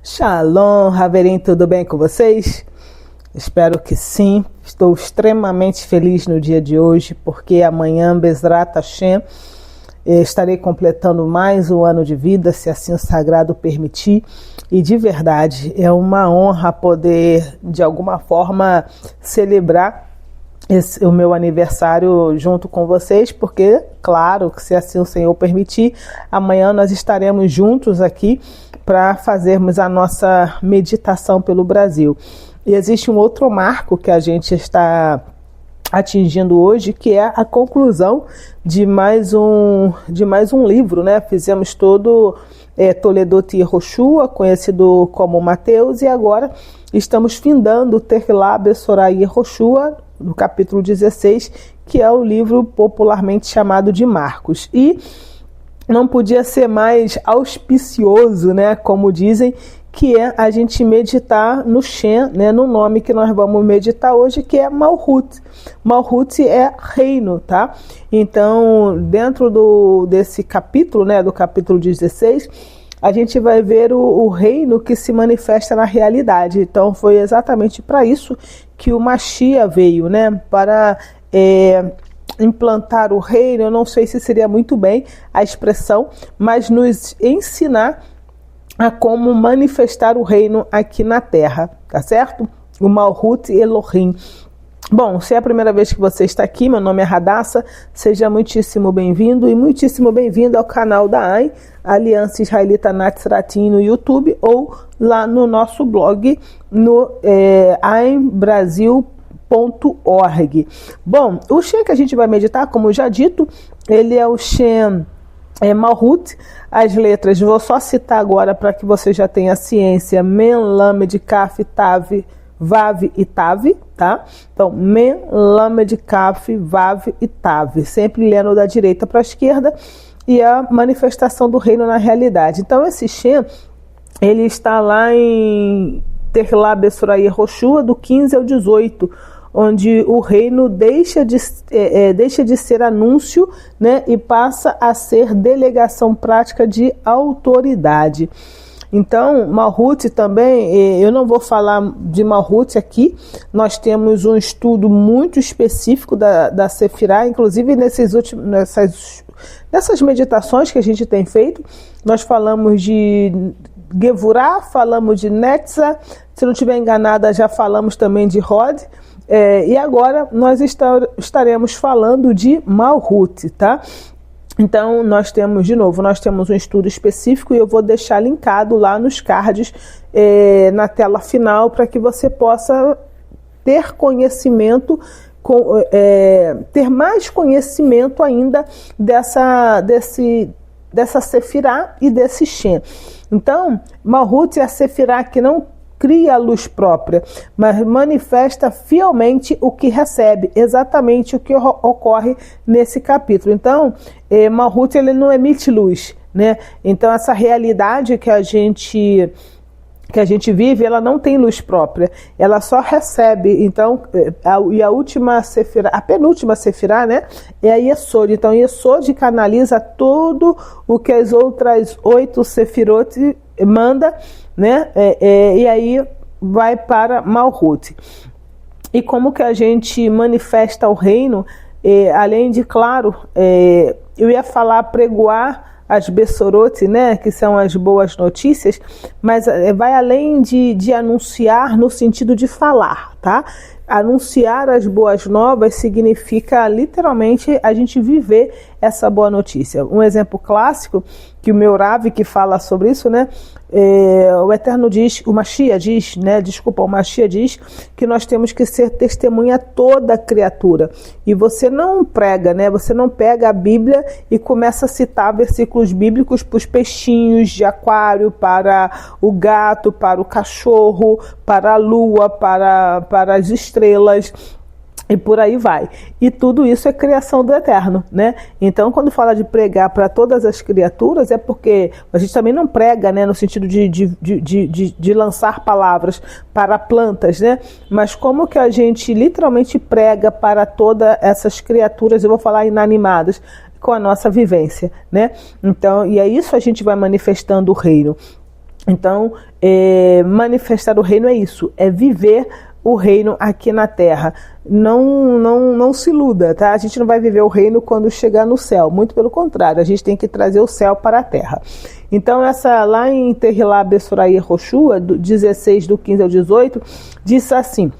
Shalom, Haverim, tudo bem com vocês? Espero que sim. Estou extremamente feliz no dia de hoje, porque amanhã, Bezrat Hashem, estarei completando mais um ano de vida, se assim o sagrado permitir. E de verdade, é uma honra poder, de alguma forma, celebrar o meu aniversário junto com vocês, porque, claro, que se assim o Senhor permitir, amanhã nós estaremos juntos aqui para fazermos a nossa meditação pelo Brasil. E existe um outro marco que a gente está atingindo hoje, que é a conclusão de mais um livro, né? Fizemos todo Toledot Yehoshua, conhecido como Mateus, e agora estamos findando Terlah Besorah Yehoshua, no capítulo 16, que é o livro popularmente chamado de Marcos. E não podia ser mais auspicioso, né, como dizem, que é a gente meditar no Shem, né, no nome que nós vamos meditar hoje, que é Malhut. Malhut é reino, tá? Então, dentro desse capítulo, né, do capítulo 16, a gente vai ver o reino que se manifesta na realidade. Então, foi exatamente para isso que o Mashiach veio, né, para implantar o reino. Eu não sei se seria muito bem a expressão, mas nos ensinar a como manifestar o reino aqui na Terra, tá certo? O Malhut Elohim. Bom, se é a primeira vez que você está aqui, meu nome é Hadassah, seja muitíssimo bem-vindo e muitíssimo bem-vindo ao canal da AIN, Aliança Israelita Natsratim, no YouTube, ou lá no nosso blog, no ainbrasil.org. Bom, o Shem que a gente vai meditar, como já dito, ele é o Shem Malhut. As letras, vou só citar agora para que você já tenha ciência: Men, Lamed, Kaf, Tav, Vav e Tav, tá? Então, Men, Lamed, Kaf, Vav e Tav, sempre lendo da direita para a esquerda, e a manifestação do reino na realidade. Então, esse Shem, ele está lá em Terlah Besorah Yehoshua, do 15 ao 18, onde o reino deixa de ser anúncio, né, e passa a ser delegação prática de autoridade. Então, Malhut também, eu não vou falar de Malhut aqui, nós temos um estudo muito específico da Sefirá, inclusive nessas meditações que a gente tem feito, nós falamos de Gevurah, falamos de Netzah, se não estiver enganada já falamos também de Hod, e agora nós estaremos falando de Malhut, tá? Então, nós temos um estudo específico e eu vou deixar linkado lá nos cards, na tela final, para que você possa ter conhecimento, ter mais conhecimento ainda dessa Sefirá e desse Shem. Então, Malhut é a Sefirá que não cria a luz própria, mas manifesta fielmente o que recebe, exatamente o que ocorre nesse capítulo. Então, Malhut, ele não emite luz, né? Então, essa realidade que a gente vive, ela não tem luz própria, ela só recebe. Então, a última Sefirá, a penúltima Sefirá, né, é a Yesod. Então, Yesod canaliza tudo o que as outras 8 Sefirot manda, né, e aí vai para Malhut. E como que a gente manifesta o reino, além de, claro, eu ia falar pregoar as Besorot, né, que são as boas notícias, mas vai além de anunciar no sentido de falar, tá? Anunciar as boas novas significa literalmente a gente viver essa boa notícia. Um exemplo clássico que o meu Rav que fala sobre isso, né? O Eterno diz, o Mashiach diz que nós temos que ser testemunha a toda criatura. E você não prega, né? Você não pega a Bíblia e começa a citar versículos bíblicos para os peixinhos de aquário, para o gato, para o cachorro, para a lua, para as estrelas. E por aí vai. E tudo isso é criação do Eterno, né? Então, quando fala de pregar para todas as criaturas, é porque a gente também não prega, né, no sentido de lançar palavras para plantas, né? Mas como que a gente literalmente prega para todas essas criaturas, eu vou falar inanimadas, com a nossa vivência, né? Então, e é isso a gente vai manifestando o reino. Então, manifestar o reino é isso, é viver o reino aqui na terra. Não se iluda, tá? A gente não vai viver o reino quando chegar no céu, muito pelo contrário, a gente tem que trazer o céu para a terra. Então, essa lá em Tehilá Bessorai Yehoshua, 16, do 15 ao 18, diz assim: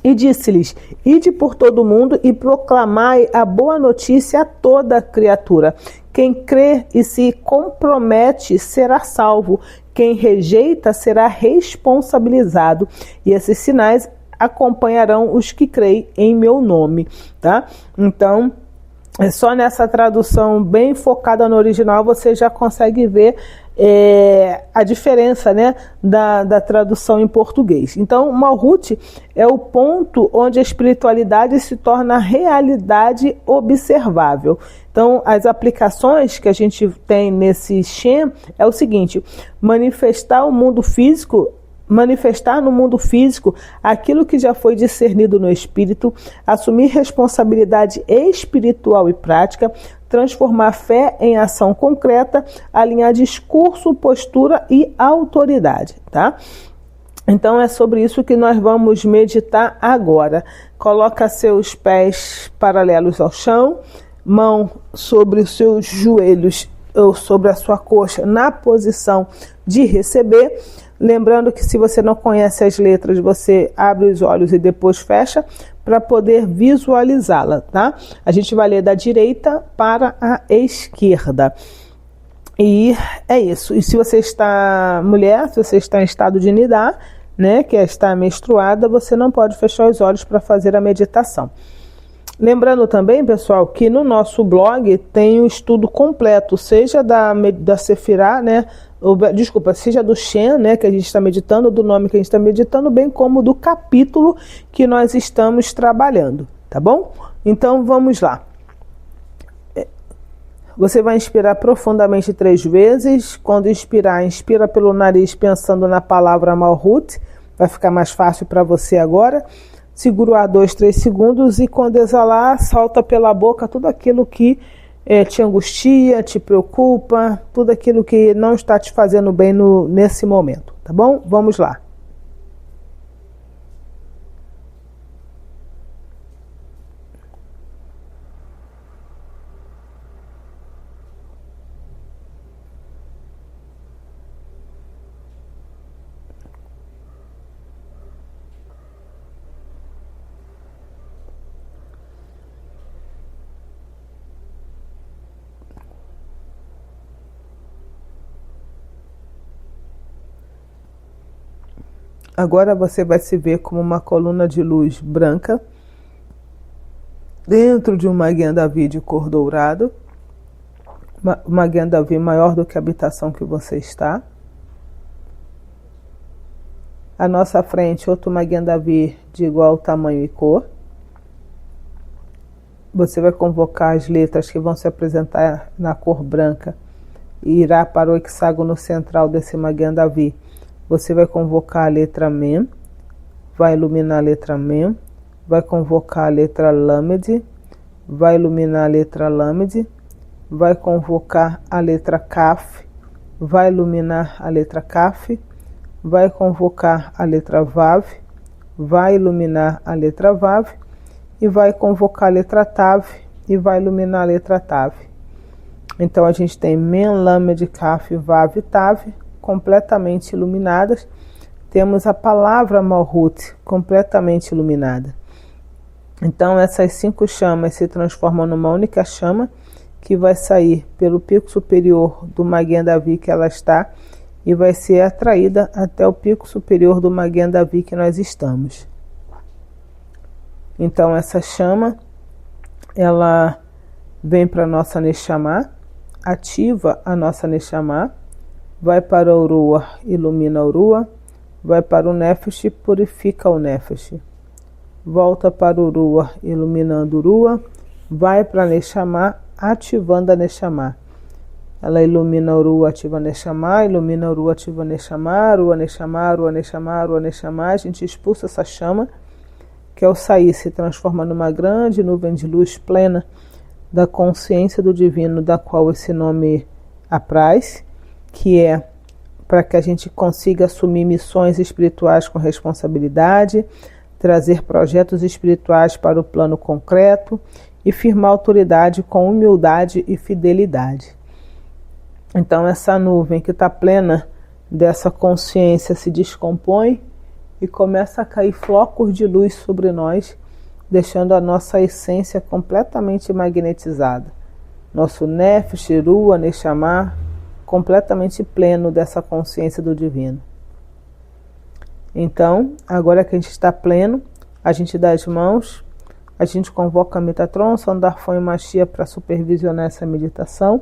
e disse-lhes: ide por todo o mundo e proclamai a boa notícia a toda criatura. Quem crê e se compromete será salvo. Quem rejeita será responsabilizado. E esses sinais acompanharão os que creem em meu nome. Tá? Então, é só nessa tradução bem focada no original você já consegue ver a diferença, né, da tradução em português. Então, Malhut é o ponto onde a espiritualidade se torna realidade observável. Então, as aplicações que a gente tem nesse Shem é o seguinte: manifestar no mundo físico aquilo que já foi discernido no espírito, assumir responsabilidade espiritual e prática, transformar fé em ação concreta, alinhar discurso, postura e autoridade, tá? Então é sobre isso que nós vamos meditar agora. Coloca seus pés paralelos ao chão, mão sobre os seus joelhos ou sobre a sua coxa na posição de receber. Lembrando que se você não conhece as letras, você abre os olhos e depois fecha para poder visualizá-la, tá? A gente vai ler da direita para a esquerda. E é isso. E se você está mulher, se você está em estado de nidá, né, que é estar menstruada, você não pode fechar os olhos para fazer a meditação. Lembrando também, pessoal, que no nosso blog tem um estudo completo, seja da Sefirá, né? Seja do Shem, né, que a gente está meditando, do nome que a gente está meditando, bem como do capítulo que nós estamos trabalhando, tá bom? Então vamos lá. Você vai inspirar profundamente 3 vezes. Quando inspirar, inspira pelo nariz pensando na palavra Malhut, vai ficar mais fácil para você agora. Segura o ar 2, 3 segundos e quando exalar, solta pela boca tudo aquilo que te angustia, te preocupa, tudo aquilo que não está te fazendo bem nesse momento, tá bom? Vamos lá. Agora você vai se ver como uma coluna de luz branca dentro de um Magen David de cor dourado, Magen David maior do que a habitação que você está. À nossa frente, outro Magen David de igual tamanho e cor. Você vai convocar as letras que vão se apresentar na cor branca e irá para o hexágono central desse Magen David. Você vai convocar a letra Mem, vai iluminar a letra Mem, vai convocar a letra Lamed, vai iluminar a letra Lamed, vai convocar a letra Kaf, vai iluminar a letra Kaf, vai convocar a letra Vav, vai iluminar a letra Vav, e vai convocar a letra Tav, e vai iluminar a letra Tav. Então a gente tem Mem, Lamed, Kaf, Vav e Tav, completamente iluminadas. Temos a palavra Malhut completamente iluminada. Então essas 5 chamas se transformam numa única chama que vai sair pelo pico superior do Magen David que ela está e vai ser atraída até o pico superior do Magen David que nós estamos. Então essa chama, ela vem para a nossa Neshama, ativa a nossa Neshama, vai para o Urua, ilumina o Urua, vai para o Nefesh, purifica o Nefesh. Volta para o Urua, iluminando o Urua, vai para a Neshama, ativando a Neshama. Ela ilumina o Urua, ativa a Neshama, ilumina o Urua, ativa a Neshama, Urua, Neshama, Urua, Neshama, Urua, Neshama. A gente expulsa essa chama, que ao sair se transforma numa grande nuvem de luz plena da consciência do divino, da qual esse nome apraz, que é para que a gente consiga assumir missões espirituais com responsabilidade, trazer projetos espirituais para o plano concreto e firmar autoridade com humildade e fidelidade. Então essa nuvem que está plena dessa consciência se descompõe e começa a cair flocos de luz sobre nós, deixando a nossa essência completamente magnetizada. Nosso Nefesh, Ruach, Neshama, completamente pleno dessa consciência do divino. Então, agora que a gente está pleno, a gente dá as mãos, a gente convoca Metatron, Sandarfon e Mashiach para supervisionar essa meditação,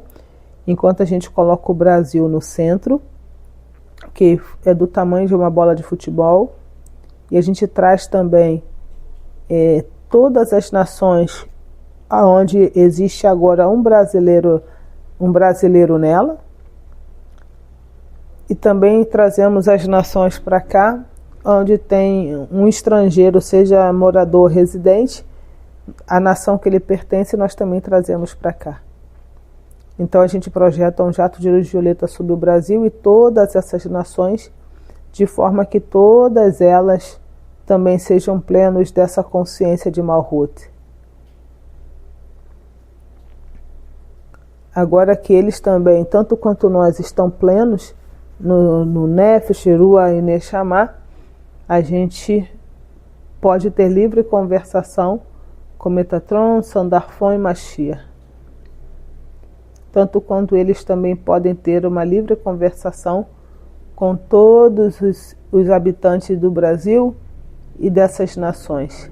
enquanto a gente coloca o Brasil no centro, que é do tamanho de uma bola de futebol, e a gente traz também todas as nações onde existe agora um brasileiro nela, e também trazemos as nações para cá, onde tem um estrangeiro, seja morador ou residente, a nação que ele pertence nós também trazemos para cá. Então a gente projeta um jato de luz violeta sobre o Brasil e todas essas nações, de forma que todas elas também sejam plenos dessa consciência de Malhut. Agora que eles também, tanto quanto nós, estão plenos no Nefesh, Ruach e Neshama, a gente pode ter livre conversação com Metatron, Sandarfon e Mashiach. Tanto quanto eles também podem ter uma livre conversação com todos os habitantes do Brasil e dessas nações.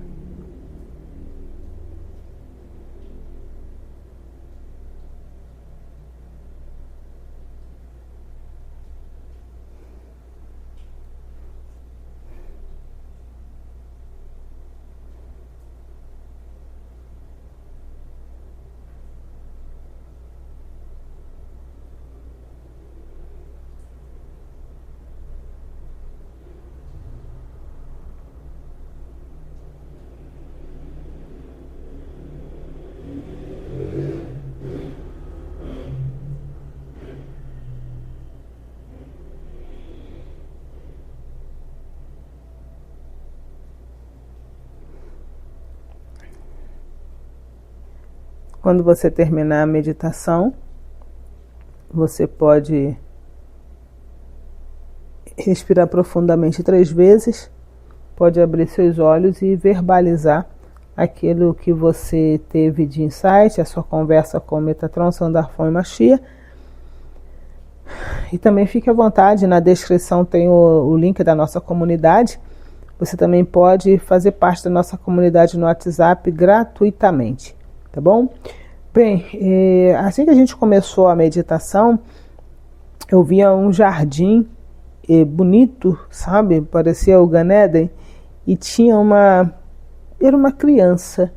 Quando você terminar a meditação, você pode respirar profundamente 3 vezes, pode abrir seus olhos e verbalizar aquilo que você teve de insight, a sua conversa com Metatron, Sandarfon e Mashiach. E também fique à vontade, na descrição tem o link da nossa comunidade. Você também pode fazer parte da nossa comunidade no WhatsApp gratuitamente. Tá bom? Bem, assim que a gente começou a meditação, eu via um jardim bonito, sabe? Parecia o Gan Eden, e tinha era uma criança,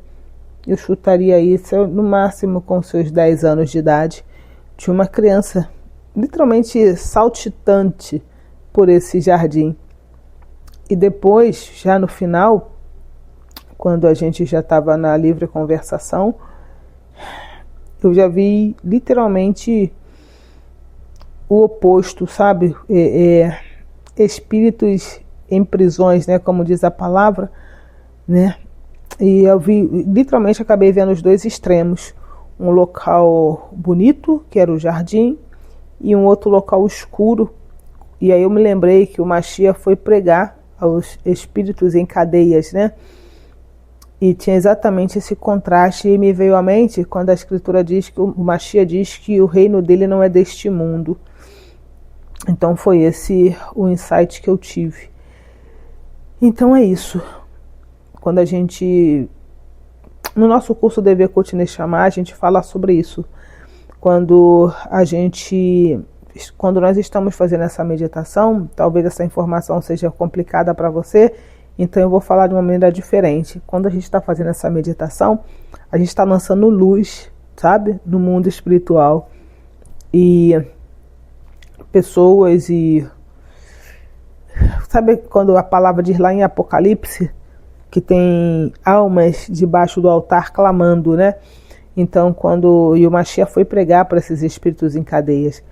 eu chutaria isso, no máximo com seus 10 anos de idade, tinha uma criança literalmente saltitante por esse jardim. E depois, já no final, quando a gente já estava na livre conversação, eu já vi literalmente o oposto, sabe? Espíritos em prisões, né? Como diz a palavra, né? E eu vi, literalmente acabei vendo os dois extremos. Um local bonito, que era o jardim, e um outro local escuro. E aí eu me lembrei que o Mashiach foi pregar aos espíritos em cadeias, né? E tinha exatamente esse contraste, e me veio à mente quando a escritura diz que o Mashiach diz que o reino dele não é deste mundo. Então foi esse o insight que eu tive. Então é isso. Quando a gente, no nosso curso Dever Kut Neshama, a gente fala sobre isso. Quando nós estamos fazendo essa meditação, talvez essa informação seja complicada para você, então eu vou falar de uma maneira diferente. Quando a gente está fazendo essa meditação, a gente está lançando luz, sabe? No mundo espiritual. E pessoas sabe quando a palavra diz lá em Apocalipse que tem almas debaixo do altar clamando, né? Então, quando o Mashiach foi pregar para esses espíritos em cadeias,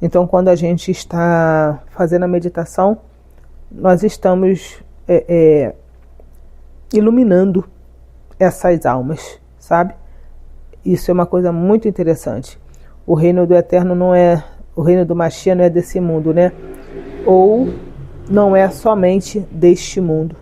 Então, quando a gente está fazendo a meditação, nós estamos iluminando essas almas, sabe? Isso é uma coisa muito interessante. O reino do Eterno não é, o reino do Mashiach não é desse mundo, né? Ou não é somente deste mundo.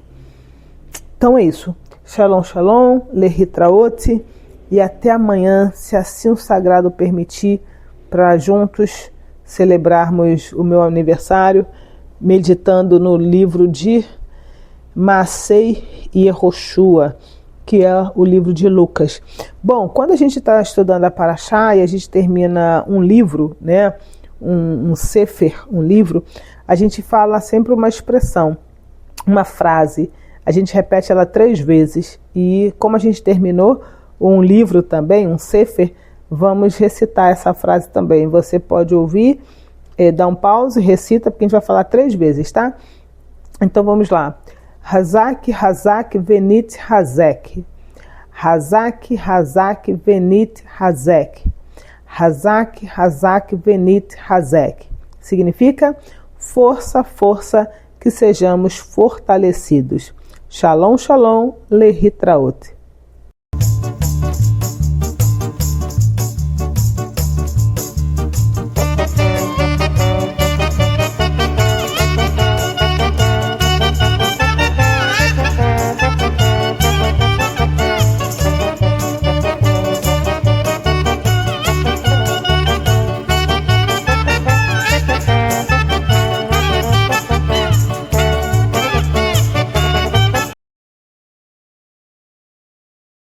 Então é isso. Shalom, shalom, lehitraot, e até amanhã, se assim o sagrado permitir, para juntos celebrarmos o meu aniversário, meditando no livro de Maasei Yehoshua, que é o livro de Lucas. Bom, quando a gente está estudando a Parashá e a gente termina um livro, né, um sefer, um livro, a gente fala sempre uma expressão, uma frase, a gente repete ela 3 vezes, e como a gente terminou um livro também, um sefer, vamos recitar essa frase também. Você pode ouvir, dá um pause, recita, porque a gente vai falar 3 vezes, tá? Então vamos lá. Hazak, Hazak, Venit, Hazek. Hazak, Hazak, Venit, Hazek. Hazak, Hazak, Venit, Hazek. Significa força, força, que sejamos fortalecidos. Shalom, shalom, lehitraot.